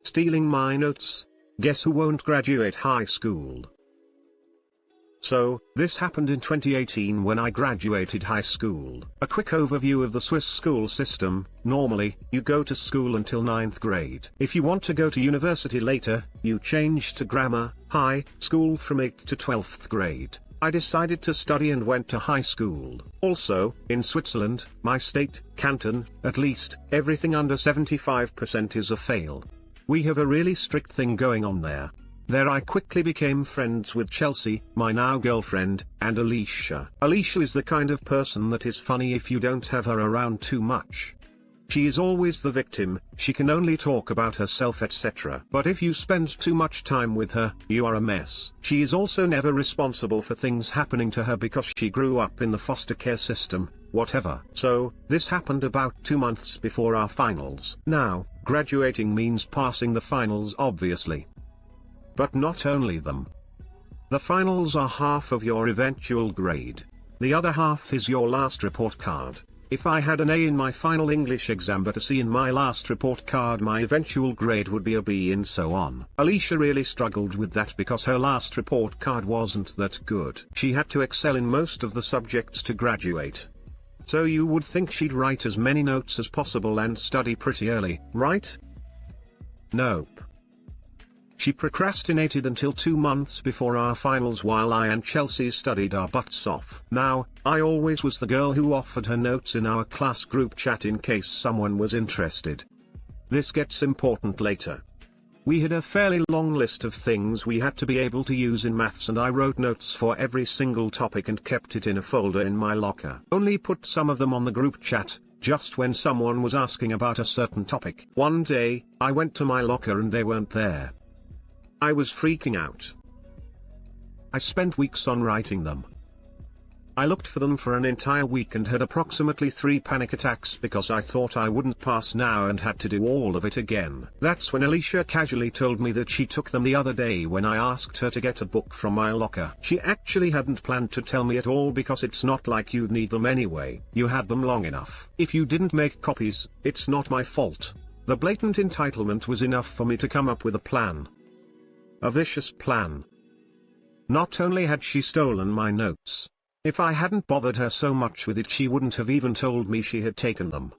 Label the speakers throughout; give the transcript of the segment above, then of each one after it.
Speaker 1: Stealing my notes? Guess who won't graduate high school? So, this happened in 2018 when I graduated high school. A quick overview of the Swiss school system: normally, you go to school until 9th grade. If you want to go to university later, you change to grammar, high school from 8th to 12th grade. I decided to study and went to high school. Also, in Switzerland, my state, canton, at least, everything under 75% is a fail. We have a really strict thing going on there. There I quickly became friends with Chelsea, my now girlfriend, and Alicia. Alicia is the kind of person that is funny if you don't have her around too much. She is always the victim, she can only talk about herself etc. But if you spend too much time with her, you are a mess. She is also never responsible for things happening to her because she grew up in the foster care system, whatever. So, this happened about 2 months before our finals. Now, graduating means passing the finals obviously. But not only them. The finals are half of your eventual grade. The other half is your last report card. If I had an A in my final English exam but a C in my last report card, my eventual grade would be a B and so on. Alicia really struggled with that because her last report card wasn't that good. She had to excel in most of the subjects to graduate. So you would think she'd write as many notes as possible and study pretty early, right? Nope. She procrastinated until 2 months before our finals while I and Chelsea studied our butts off. Now, I always was the girl who offered her notes in our class group chat in case someone was interested. This gets important later. We had a fairly long list of things we had to be able to use in maths and I wrote notes for every single topic and kept it in a folder in my locker. Only put some of them on the group chat, just when someone was asking about a certain topic. One day, I went to my locker and they weren't there. I was freaking out. I spent weeks on writing them. I looked for them for an entire week and had approximately 3 panic attacks because I thought I wouldn't pass now and had to do all of it again. That's when Alicia casually told me that she took them the other day when I asked her to get a book from my locker. She actually hadn't planned to tell me at all because it's not like you'd need them anyway. You had them long enough. If you didn't make copies, it's not my fault. The blatant entitlement was enough for me to come up with a plan. A vicious plan. Not only had she stolen my notes. If I hadn't bothered her so much with it, she wouldn't have even told me she had taken them.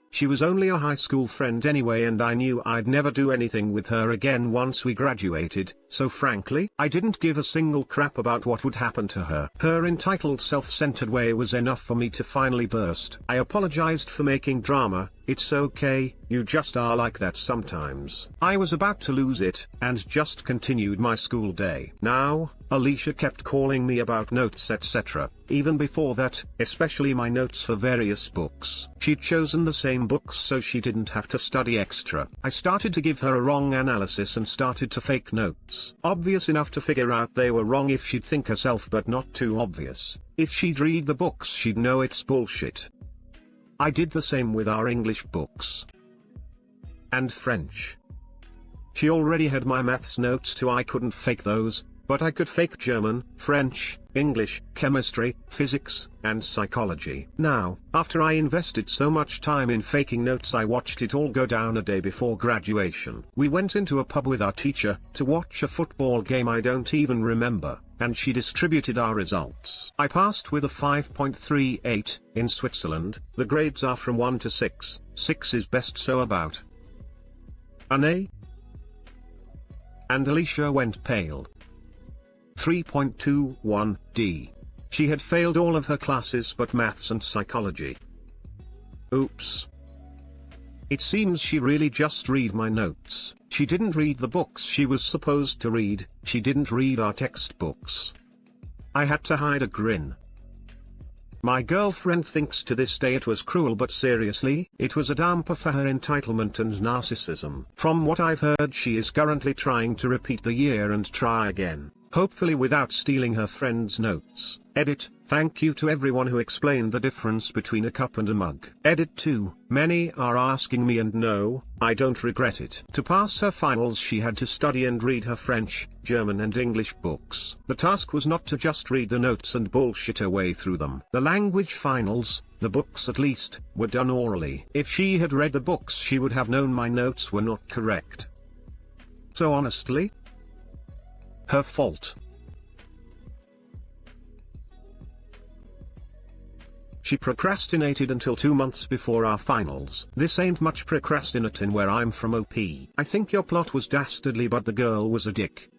Speaker 1: She was only a high school friend anyway and I knew I'd never do anything with her again once we graduated, so frankly, I didn't give a single crap about what would happen to her. Her entitled self-centered way was enough for me to finally burst. I apologized for making drama. It's okay, you just are like that sometimes. I was about to lose it, and just continued my school day. Now, Alicia kept calling me about notes etc. Even before that, especially my notes for various books. She'd chosen the same books so she didn't have to study extra. I started to give her a wrong analysis and started to fake notes. Obvious enough to figure out they were wrong if she'd think herself, but not too obvious. If she'd read the books she'd know it's bullshit. I did the same with our English books. And French. She already had my maths notes too. I couldn't fake those, but I could fake German, French, English, chemistry, physics, and psychology. Now, after I invested so much time in faking notes, I watched it all go down a day before graduation. We went into a pub with our teacher to watch a football game I don't even remember, and she distributed our results. I passed with a 5.38, in Switzerland, the grades are from 1 to 6, 6 is best, so about an A. And Alicia went pale. 3.21 D. She had failed all of her classes but maths and psychology. Oops. It seems she really just read my notes. She didn't read the books she was supposed to read, she didn't read our textbooks. I had to hide a grin. My girlfriend thinks to this day it was cruel, but seriously, it was a damper for her entitlement and narcissism. From what I've heard, she is currently trying to repeat the year and try again. Hopefully without stealing her friend's notes. Edit, thank you to everyone who explained the difference between a cup and a mug. Edit 2, many are asking me, and no, I don't regret it. To pass her finals she had to study and read her French, German and English books. The task was not to just read the notes and bullshit her way through them. The language finals, the books at least, were done orally. If she had read the books she would have known my notes were not correct. So honestly, her fault. She procrastinated until 2 months before our finals. This ain't much procrastinating where I'm from, OP. I think your plot was dastardly, but the girl was a dick.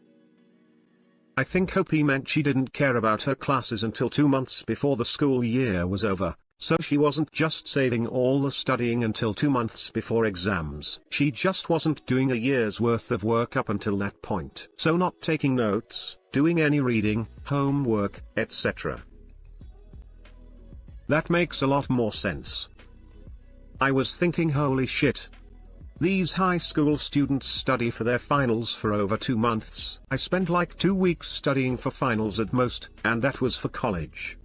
Speaker 1: I think OP meant she didn't care about her classes until 2 months before the school year was over, so she wasn't just saving all the studying until 2 months before exams. She just wasn't doing a year's worth of work up until that point. So not taking notes, doing any reading, homework, etc. That makes a lot more sense. I was thinking, holy shit. These high school students study for their finals for over 2 months. I spent like 2 weeks studying for finals at most, and that was for college.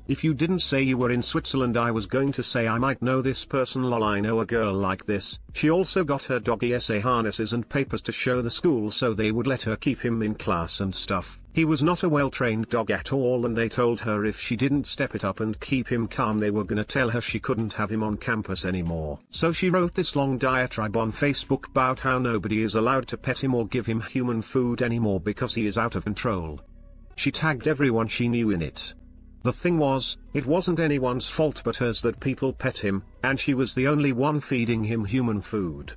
Speaker 1: If you didn't say you were in Switzerland, I was going to say I might know this person. Lol, I know a girl like this. She also got her dog ESA harnesses and papers to show the school so they would let her keep him in class and stuff. He was not a well-trained dog at all, and they told her if she didn't step it up and keep him calm they were gonna tell her she couldn't have him on campus anymore. So she wrote this long diatribe on Facebook about how nobody is allowed to pet him or give him human food anymore because he is out of control. She tagged everyone she knew in it. The thing was, it wasn't anyone's fault but hers that people pet him, and she was the only one feeding him human food.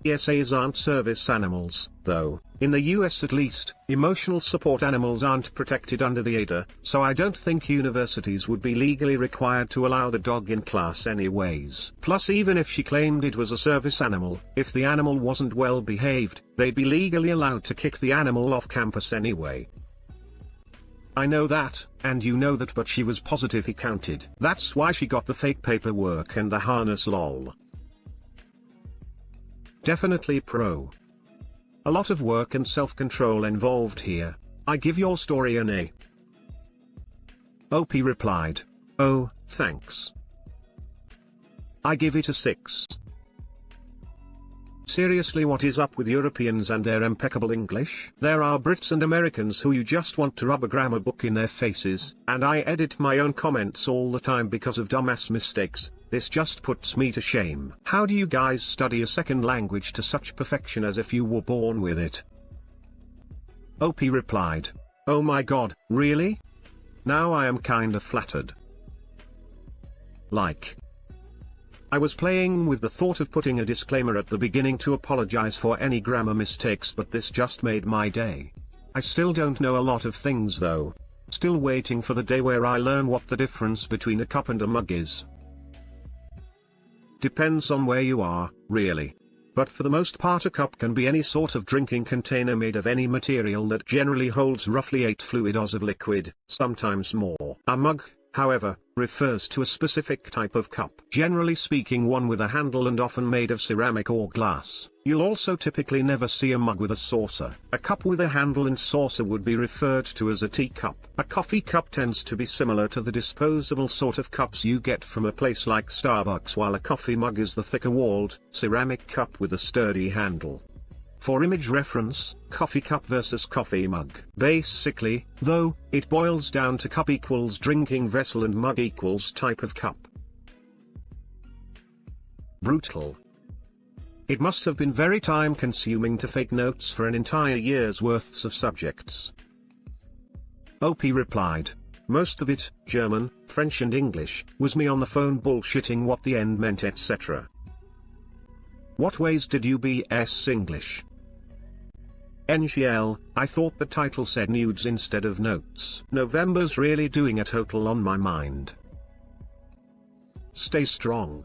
Speaker 1: ESAs aren't service animals, though. In the US at least, emotional support animals aren't protected under the ADA, so I don't think universities would be legally required to allow the dog in class anyways. Plus, even if she claimed it was a service animal, if the animal wasn't well behaved, they'd be legally allowed to kick the animal off campus anyway. I know that, and you know that, but she was positive he counted. That's why she got the fake paperwork and the harness, lol. Definitely pro. A lot of work and self-control involved here. I give your story an A. OP replied, "Oh, thanks. I give it a 6. Seriously, what is up with Europeans and their impeccable English? There are Brits and Americans who you just want to rub a grammar book in their faces, and I edit my own comments all the time because of dumbass mistakes. This just puts me to shame. How do you guys study a second language to such perfection as if you were born with it?" OP replied, "Oh my god, really? Now I am kinda flattered. Like, I was playing with the thought of putting a disclaimer at the beginning to apologize for any grammar mistakes, but this just made my day. I still don't know a lot of things though. Still waiting for the day where I learn what the difference between a cup and a mug is. Depends on where you are, really. But for the most part a cup can be any sort of drinking container made of any material that generally holds roughly 8 fluid oz of liquid, sometimes more. A mug, however, refers to a specific type of cup. Generally speaking, one with a handle and often made of ceramic or glass. You'll also typically never see a mug with a saucer. A cup with a handle and saucer would be referred to as a teacup. A coffee cup tends to be similar to the disposable sort of cups you get from a place like Starbucks, while a coffee mug is the thicker-walled, ceramic cup with a sturdy handle. For image reference, coffee cup versus coffee mug. Basically, though, it boils down to cup equals drinking vessel and mug equals type of cup. Brutal. It must have been very time-consuming to fake notes for an entire year's worths of subjects. OP replied, "Most of it, German, French and English, was me on the phone bullshitting what the end meant, etc." What ways did you BS English? NGL, I thought the title said nudes instead of notes. November's really doing a total on my mind. Stay strong.